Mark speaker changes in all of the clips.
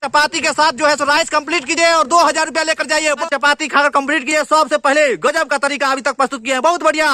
Speaker 1: चपाती के साथ जो है सो राइस कंप्लीट कीजिए और 2000 रुपया लेकर जाइए। चपाती खाकर कंप्लीट कीजिए। सबसे पहले गजब का तरीका अभी तक प्रस्तुत किया है, बहुत बढ़िया।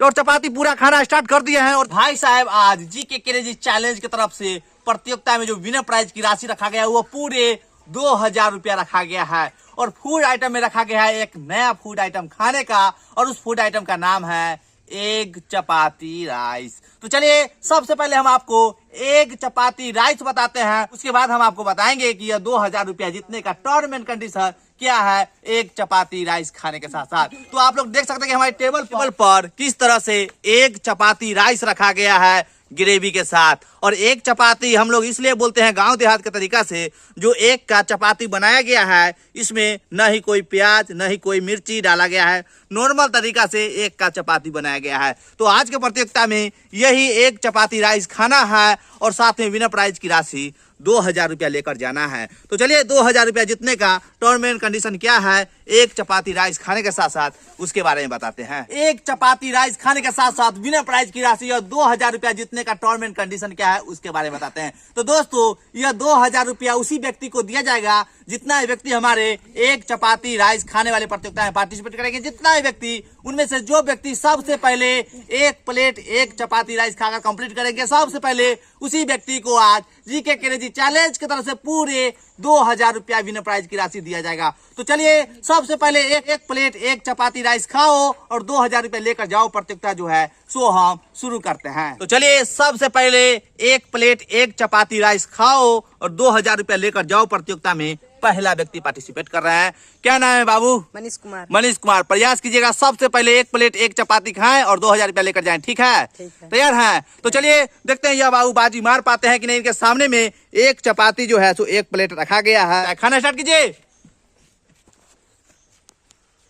Speaker 1: और चपाती पूरा खाना स्टार्ट कर दिया है। और भाई साहब आज जीके क्रेजी चैलेंज की तरफ से प्रतियोगिता में जो विनर प्राइज की राशि रखा गया है वो पूरे 2000 रुपया रखा गया है। और फूड आइटम में रखा गया है एक नया फूड आइटम खाने का, और उस फूड आइटम का नाम है एग चपाती राइस। तो चलिए सबसे पहले हम आपको एग चपाती राइस बताते हैं, उसके बाद हम आपको बताएंगे कि यह 2000 रुपया जीतने का टर्म एंड कंडीशन क्या है एग चपाती राइस खाने के साथ साथ। तो आप लोग देख सकते हैं कि हमारे टेबल पर किस तरह से एग चपाती राइस रखा गया है ग्रेवी के साथ। और एक चपाती हम लोग इसलिए बोलते हैं गांव देहात के तरीका से, जो एक का चपाती बनाया गया है इसमें न ही कोई प्याज न ही कोई मिर्ची डाला गया है, नॉर्मल तरीका से एक का चपाती बनाया गया है। तो आज के प्रतियोगिता में यही एक चपाती राइस खाना है और साथ में विनर प्राइज की राशि 2000 रुपया लेकर जाना है। तो चलिए 2000 रुपया जीतने का टर्म एंड कंडीशन क्या है एक चपाती राइस खाने के साथ साथ उसके बारे में बताते हैं। एक चपाती राइस खाने के साथ साथ विनर प्राइज की राशि और 2000 रुपया जीतने का टर्म एंड कंडीशन क्या है उसके बारे में बताते हैं। तो दोस्तों यह 2000 रुपया उसी व्यक्ति को दिया जाएगा जितना व्यक्ति हमारे एक चपाती राइस खाने वाले प्रतियोगिता में पार्टिसिपेट करेंगे। जितना व्यक्ति उनमें से जो व्यक्ति सबसे पहले एक प्लेट एक चपाती राइस खाकर कंप्लीट करेंगे, सबसे पहले उसी व्यक्ति को आज जीके क्रेजी चैलेंज की तरफ से पूरे 2000 रुपया विनर प्राइज की राशि दिया जाएगा। तो चलिए सबसे पहले एक प्लेट एक चपाती राइस खाओ और 2000 रुपया लेकर जाओ। प्रतियोगिता जो है सो हम शुरू करते हैं। तो चलिए सबसे पहले एक प्लेट एक चपाती राइस खाओ और 2000 रुपया लेकर जाओ। प्रतियोगिता में पहला व्यक्ति पार्टिसिपेट कर रहे हैं। क्या नाम है बाबू?
Speaker 2: मनीष कुमार।
Speaker 1: मनीष कुमार, प्रयास कीजिएगा सबसे पहले एक प्लेट एक चपाती खाएं और 2000 रुपया लेकर जाएं। ठीक है? तैयार हैं? तो चलिए देखते हैं यह बाबू बाजी मार पाते हैं कि नहीं। इनके सामने में एक चपाती जो है सो एक प्लेट रखा गया है। खाना स्टार्ट कीजिए।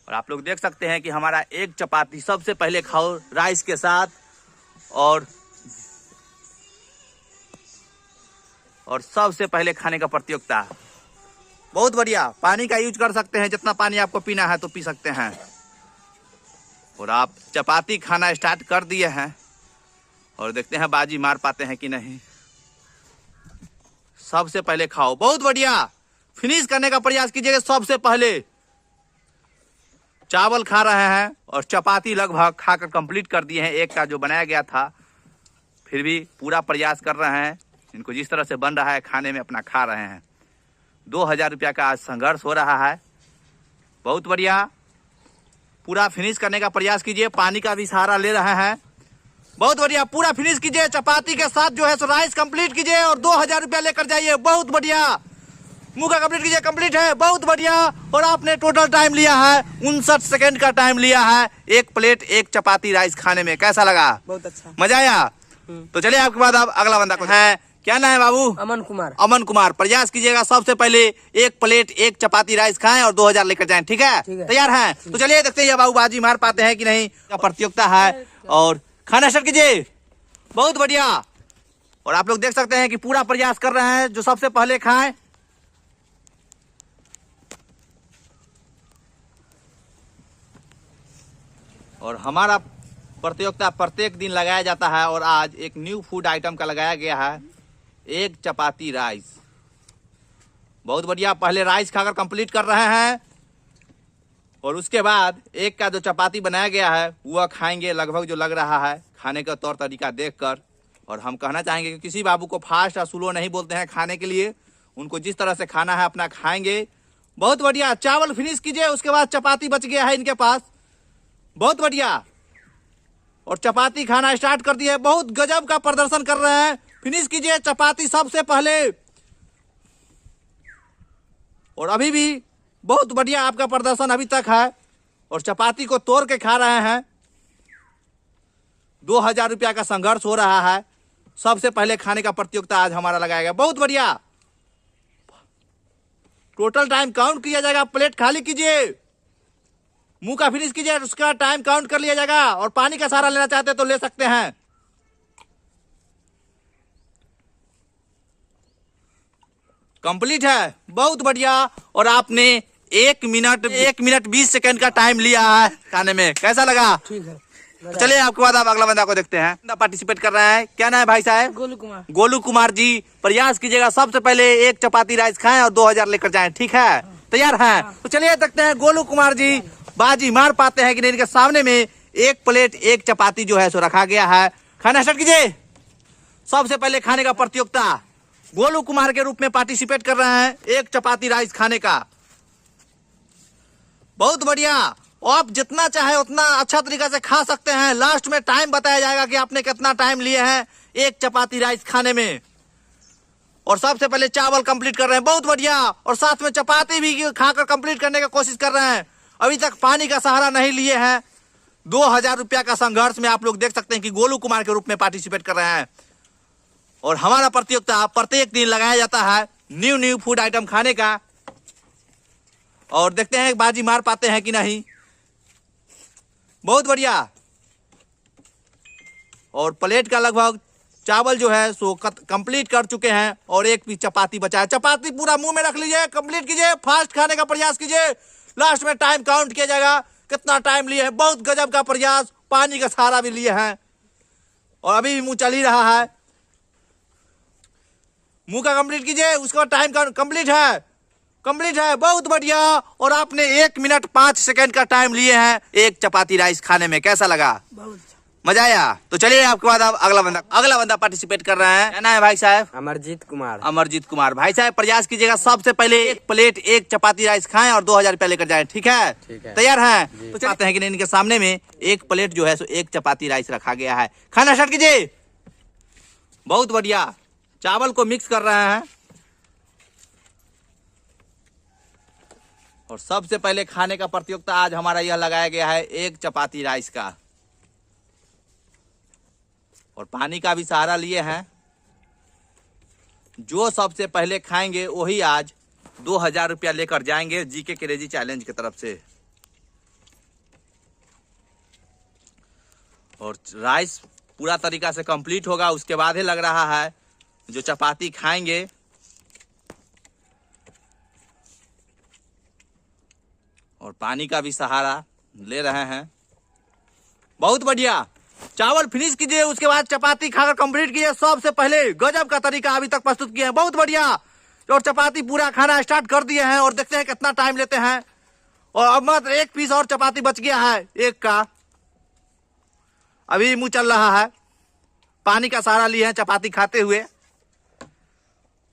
Speaker 1: और आप लोग देख सकते हैं कि हमारा एक चपाती सबसे पहले खाओ राइस के साथ, और सबसे पहले खाने का प्रतियोगिता। बहुत बढ़िया। पानी का यूज कर सकते हैं, जितना पानी आपको पीना है तो पी सकते हैं। और आप चपाती खाना स्टार्ट कर दिए हैं और देखते हैं बाजी मार पाते हैं कि नहीं। सबसे पहले खाओ, बहुत बढ़िया। फिनिश करने का प्रयास कीजिएगा। सबसे पहले चावल खा रहे हैं और चपाती लगभग खाकर कंप्लीट कर दिए हैं एक का जो बनाया गया था, फिर भी पूरा प्रयास कर रहे हैं। इनको जिस तरह से बन रहा है खाने में अपना खा रहे हैं। 2000 रुपया का आज संघर्ष हो रहा है। बहुत बढ़िया। पूरा फिनिश करने का प्रयास कीजिए। पानी का भी सहारा ले रहे हैं। बहुत बढ़िया। पूरा फिनिश कीजिए। चपाती के साथ जो है सो राइस कंप्लीट कीजिए और 2000 रुपया लेकर जाइए। बहुत बढ़िया। मुंह का कंप्लीट कीजिए। कंप्लीट है। बहुत बढ़िया। और आपने टोटल टाइम लिया है 59 सेकेंड का टाइम लिया है एक प्लेट एक चपाती राइस खाने में। कैसा लगा?
Speaker 2: बहुत अच्छा।
Speaker 1: मजा आया? तो चलिए आपके बाद आप अगला बंदा को है। क्या नाम है बाबू?
Speaker 2: अमन कुमार।
Speaker 1: अमन कुमार, प्रयास कीजिएगा सबसे पहले एक प्लेट एक चपाती राइस खाएं और 2000 लेकर जाएं। ठीक है? तैयार हैं? तो चलिए देखते हैं ये बाबू बाजी मार पाते हैं कि नहीं। प्रतियोगिता है और खाना स्टार्ट कीजिए। बहुत बढ़िया। और आप लोग देख सकते हैं कि पूरा प्रयास कर रहे हैं जो सबसे पहले खाएं। और हमारा प्रतियोगिता प्रत्येक दिन लगाया जाता है और आज एक न्यू फूड आइटम का लगाया गया है एक चपाती राइस। बहुत बढ़िया। पहले राइस खाकर कंप्लीट कर रहे हैं और उसके बाद एक का जो चपाती बनाया गया है वह खाएंगे लगभग जो लग रहा है खाने का तौर तरीका देखकर। और हम कहना चाहेंगे कि किसी बाबू को फास्ट और स्लो नहीं बोलते हैं खाने के लिए। उनको जिस तरह से खाना है अपना खाएंगे। बहुत बढ़िया। चावल फिनिश कीजिए। उसके बाद चपाती बच गया है इनके पास। बहुत बढ़िया। और चपाती खाना स्टार्ट कर दिया है। बहुत गजब का प्रदर्शन कर रहे हैं। फिनिश कीजिए चपाती सबसे पहले। और अभी भी बहुत बढ़िया आपका प्रदर्शन अभी तक है और चपाती को तोड़ के खा रहे हैं। 2000 रुपया का संघर्ष हो रहा है। सबसे पहले खाने का प्रतियोगिता आज हमारा लगाया गया। बहुत बढ़िया। टोटल टाइम काउंट किया जाएगा। प्लेट खाली कीजिए। मुंह का फिनिश कीजिए। उसका टाइम काउंट कर लिया जाएगा। और पानी का सहारा लेना चाहते हैं तो ले सकते हैं। कंप्लीट है। बहुत बढ़िया। और आपने 1 मिनट 20 सेकंड का टाइम लिया है खाने में। कैसा लगा?
Speaker 2: ठीक है।
Speaker 1: तो चलिए आपके बाद आप अगला बंदा को देखते हैं। पार्टिसिपेट कर रहे हैं, क्या नाम है भाई साहब?
Speaker 2: गोलू कुमार।
Speaker 1: गोलू कुमार जी, प्रयास कीजिएगा सबसे पहले एक चपाती राइस खाएं और 2000 लेकर जाएं, ठीक है? तैयार हैं? तो चलिए देखते हैं गोलू कुमार जी बाजी मार पाते हैं कि नहीं। इनके सामने में एक प्लेट एक चपाती जो है सो रखा गया है। खाना स्टार्ट कीजिए। सबसे पहले खाने का प्रतियोगिता गोलू कुमार के रूप में पार्टिसिपेट कर रहे हैं, एक चपाती राइस खाने का। बहुत बढ़िया, आप जितना चाहे उतना अच्छा तरीका से खा सकते हैं। लास्ट में टाइम बताया जाएगा कि आपने कितना टाइम लिए हैं एक चपाती राइस खाने में। और सबसे पहले चावल कंप्लीट कर रहे हैं, बहुत बढ़िया। और साथ में चपाती भी खाकर कंप्लीट करने का कोशिश कर रहे हैं। अभी तक पानी का सहारा नहीं लिए हैं। 2000 रुपया का संघर्ष में आप लोग देख सकते हैं कि गोलू कुमार के रूप में पार्टिसिपेट कर रहे हैं। और हमारा प्रतियोगिता प्रत्येक दिन लगाया जाता है न्यू फूड आइटम खाने का। और देखते हैं बाजी मार पाते हैं कि नहीं। बहुत बढ़िया। और प्लेट का लगभग चावल जो है सो कंप्लीट कर चुके हैं और एक भी चपाती बचा है। चपाती पूरा मुंह में रख लीजिए, कंप्लीट कीजिए, फास्ट खाने का प्रयास कीजिए। लास्ट में टाइम काउंट किया जाएगा कितना टाइम लिए हैं। बहुत गजब का प्रयास, पानी का सहारा भी लिए हैं और अभी भी मुंह चल ही रहा है। मुंह का कंप्लीट कीजिए, उसका टाइम कंप्लीट है, बहुत बढ़िया। और आपने 1 मिनट 5 सेकंड का टाइम लिए हैं एक चपाती राइस खाने में। कैसा लगा?
Speaker 2: बहुत
Speaker 1: मजा आया? तो चलिए आपके बाद अब अगला बंदा पार्टिसिपेट कर रहे हैं। क्या नाम है भाई साहब?
Speaker 2: अमरजीत कुमार।
Speaker 1: अमरजीत कुमार भाई साहब, प्रयास कीजिएगा सबसे पहले एक प्लेट एक चपाती राइस खाएं और 2000 रुपया लेकर जाएं, ठीक है? तैयार हैं? तो चाहते हैं कि इनके सामने में एक प्लेट जो है सो एक चपाती राइस रखा गया है। खाना स्टार्ट कीजिए। बहुत बढ़िया, चावल को मिक्स कर रहे हैं। और सबसे पहले खाने का प्रतियोगिता आज हमारा यह लगाया गया है एक चपाती राइस का। और पानी का भी सहारा लिए हैं। जो सबसे पहले खाएंगे वही आज 2000 रुपया लेकर जाएंगे जीके क्रेजी चैलेंज की तरफ से। और राइस पूरा तरीका से कंप्लीट होगा, उसके बाद ही लग रहा है जो चपाती खाएंगे। और पानी का भी सहारा ले रहे हैं। बहुत बढ़िया, चावल फिनिश कीजिए, उसके बाद चपाती खाकर कंप्लीट कीजिए। सबसे पहले गजब का तरीका अभी तक प्रस्तुत किया है, बहुत बढ़िया। और चपाती पूरा खाना स्टार्ट कर दिए हैं और देखते हैं कितना टाइम लेते हैं। और अब मात्र एक पीस और चपाती बच गया है एक का। अभी मुंह चल रहा है, पानी का सहारा लिए हैं चपाती खाते हुए।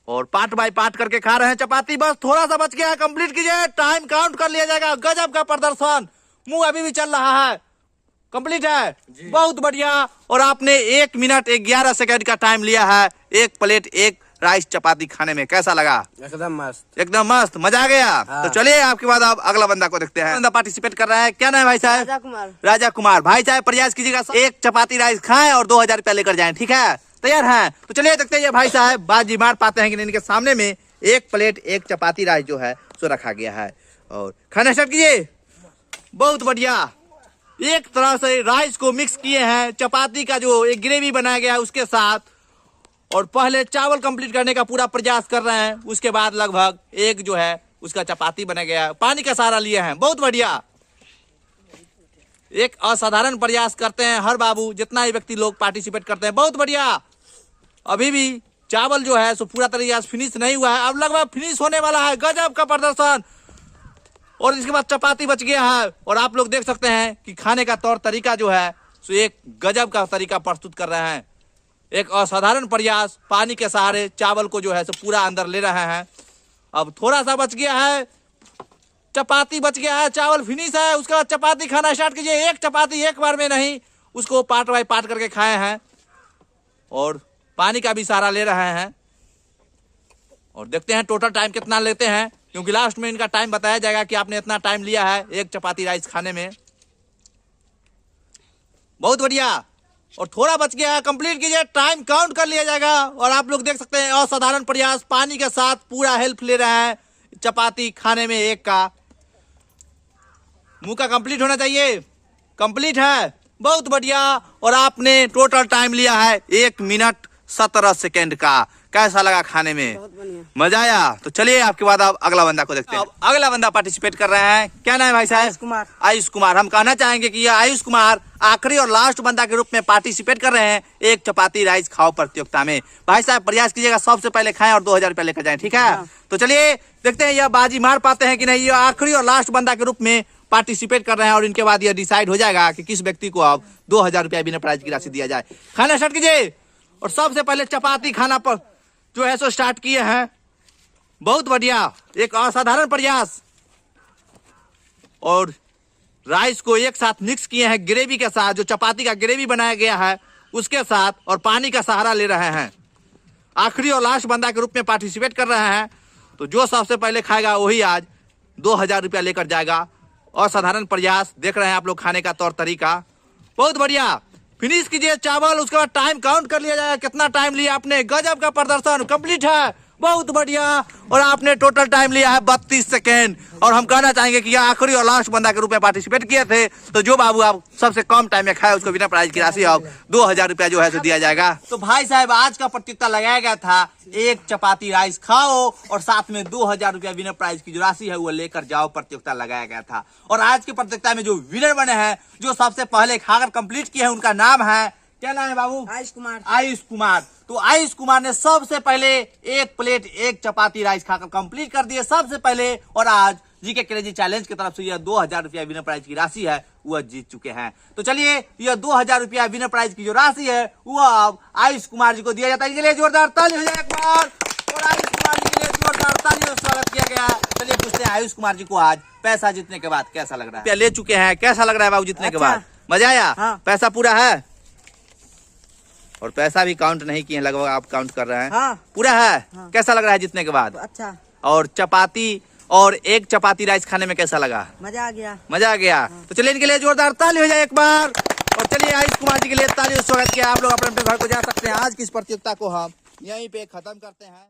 Speaker 1: और पार्ट बाय पार्ट करके खा रहे हैं चपाती। बस थोड़ा सा बच गया है, कंप्लीट कीजिए, टाइम काउंट कर लिया जाएगा। गजब का प्रदर्शन, मुंह अभी भी चल रहा है। कंप्लीट है, बहुत बढ़िया। और आपने 1 मिनट 11 सेकंड का टाइम लिया है एक प्लेट एक राइस चपाती खाने में। कैसा लगा?
Speaker 2: एकदम मस्त,
Speaker 1: एकदम मस्त, मजा आ गया। तो चलिए आपके बाद आप अगला बंदा को देखते हैं। बंदा पार्टिसिपेट कर रहा है, क्या नाम है भाई साहब?
Speaker 2: राजा कुमार।
Speaker 1: राजा कुमार भाई साहब, प्रयास कीजिएगा एक चपाती राइस खाएं और 2000 रुपया लेकर जाएं, ठीक है? तैयार हैं? तो चलिए देखते हैं भाई साहब बाजी मार पाते हैं कि इनके सामने में एक प्लेट एक चपाती राइस जो है सो रखा गया है। और खाना स्टार्ट कीजिए। बहुत बढ़िया, एक तरह से राइस को मिक्स किए हैं चपाती का जो एक ग्रेवी बनाया गया है उसके साथ। और पहले चावल कंप्लीट करने का पूरा प्रयास कर रहे हैं, उसके बाद लगभग एक जो है उसका चपाती बना गया। पानी का सहारा लिए हैं, बहुत बढ़िया। एक असाधारण प्रयास करते हैं हर बाबू, जितना ही व्यक्ति लोग पार्टिसिपेट करते हैं, बहुत बढ़िया। अभी भी चावल जो है सो पूरा तरीके से फिनिश नहीं हुआ है, अब लगभग फिनिश होने वाला है। गजब का प्रदर्शन। और इसके बाद चपाती बच गया है। और आप लोग देख सकते हैं कि खाने का तौर तरीका जो है सो एक गजब का तरीका प्रस्तुत कर रहे हैं। एक असाधारण प्रयास, पानी के सहारे चावल को जो है सो पूरा अंदर ले रहे हैं। अब थोड़ा सा बच गया है, चपाती बच गया है, चावल फिनिश है। उसके बाद चपाती खाना स्टार्ट कीजिए। एक चपाती एक बार में नहीं, उसको पार्ट बाय पार्ट करके खाए हैं। और पानी का भी सहारा ले रहे हैं। और देखते हैं टोटल टाइम कितना लेते हैं, क्योंकि लास्ट में इनका टाइम बताया जाएगा कि आपने इतना टाइम लिया है एक चपाती राइस खाने में। बहुत बढ़िया। और थोड़ा बच गया है, कंप्लीट कीजिए, टाइम काउंट कर लिया जाएगा। और आप लोग देख सकते हैं असाधारण प्रयास, पानी के साथ पूरा हेल्प ले रहे हैं चपाती खाने में एक का। मुंह का कंप्लीट होना चाहिए, कंप्लीट है, बहुत बढ़िया। और आपने टोटल टाइम लिया है 1 मिनट 17 सेकेंड का। कैसा लगा खाने में?
Speaker 2: बहुत बढ़िया।
Speaker 1: मजा आया? तो चलिए आपके बाद अब अगला बंदा को देखते हैं। अब अगला बंदा पार्टिसिपेट कर रहे हैं, क्या नाम है भाई साहब?
Speaker 2: आयुष कुमार।
Speaker 1: आयुष कुमार। हम कहना चाहेंगे कि ये आयुष कुमार आखिरी और लास्ट बंदा के रूप में पार्टिसिपेट कर रहे हैं एक चपाती राइस खाओ प्रतियोगिता में। भाई साहब प्रयास कीजिएगा सबसे पहले खाएं और 2000 रुपया लेकर जाएं, ठीक है? तो चलिए देखते हैं यह बाजी मार पाते हैं कि नहीं। ये आखिरी और लास्ट बंदा के रूप में पार्टिसिपेट कर रहे हैं और इनके बाद यह डिसाइड हो जाएगा कि किस व्यक्ति को अब 2000 रुपया बिना प्राइज की राशि दिया जाए। खाना स्टार्ट कीजिए और सबसे पहले चपाती खाना पर जो है सो स्टार्ट किए हैं। बहुत बढ़िया, एक असाधारण प्रयास। और राइस को एक साथ मिक्स किए हैं ग्रेवी के साथ, जो चपाती का ग्रेवी बनाया गया है उसके साथ, और पानी का सहारा ले रहे हैं। आखिरी और लास्ट बंदा के रूप में पार्टिसिपेट कर रहे हैं, तो जो सबसे पहले खाएगा वही आज 2000 रुपया लेकर जाएगा। असाधारण प्रयास देख रहे हैं आप लोग खाने का तौर तरीका, बहुत बढ़िया। फिनिश कीजिए चावल, उसके बाद टाइम काउंट कर लिया जाएगा कितना टाइम लिया आपने। गजब का प्रदर्शन, कंप्लीट है, बहुत बढ़िया। और आपने टोटल टाइम लिया है 32 सेकेंड। और हम कहना चाहेंगे कि यह आखिरी और लास्ट बंदा के रूप में पार्टिसिपेट किए थे, तो जो बाबू आप सबसे कम टाइम में खाए उसको बिना प्राइज की राशि अब 2000 रुपया जो है तो दिया जाएगा। तो भाई साहब आज का प्रतियोगिता लगाया गया था एक चपाती राइस खाओ और साथ में 2000 रुपया बिना प्राइज की जो राशि है वो लेकर जाओ प्रतियोगिता लगाया गया था। और आज की प्रतियोगिता में जो विनर बने हैं, जो सबसे पहले खाकर कंप्लीट किए हैं, उनका नाम है, क्या नाम है बाबू?
Speaker 2: आयुष कुमार।
Speaker 1: आयुष कुमार। तो आयुष कुमार ने सबसे पहले एक प्लेट एक चपाती राइस खाकर कंप्लीट कर दिए सबसे पहले, और आज जीके क्रेजी चैलेंज की तरफ से यह 2000 रुपया बिना प्राइज की राशि है वह जीत चुके हैं। तो चलिए यह 2000 रुपया बिना प्राइज की जो राशि है वह अब आयुष कुमार जी को दिया जाता है। इसके लिए जोरदार ताली हो जाए एक बार, और आयुष कुमार जी के लिए जोरदार ताली और स्वागत किया गया। चलिए पूछते हैं आयुष कुमार जी को आज पैसा जीतने के बाद कैसा लग रहा है? ले चुके हैं, कैसा लग रहा है बाबू जीतने के बाद? मजा आया?
Speaker 2: हाँ।
Speaker 1: पैसा पूरा है? और पैसा भी काउंट नहीं किए, लगभग आप काउंट कर रहे हैं।
Speaker 2: हाँ।
Speaker 1: पूरा है?
Speaker 2: हाँ।
Speaker 1: कैसा लग रहा है जीतने के बाद?
Speaker 2: अच्छा।
Speaker 1: और चपाती और एक चपाती राइस खाने में कैसा लगा?
Speaker 2: मजा आ गया।
Speaker 1: मजा आ गया। तो चलिए इनके लिए जोरदार ताली हो जाए एक बार। और चलिए आयुष कुमार जी के लिए ताली और स्वागत किया। आप लोग अपने अपने घर को जा सकते हैं। आज की इस प्रतियोगिता को हम यहीं पे खत्म करते हैं।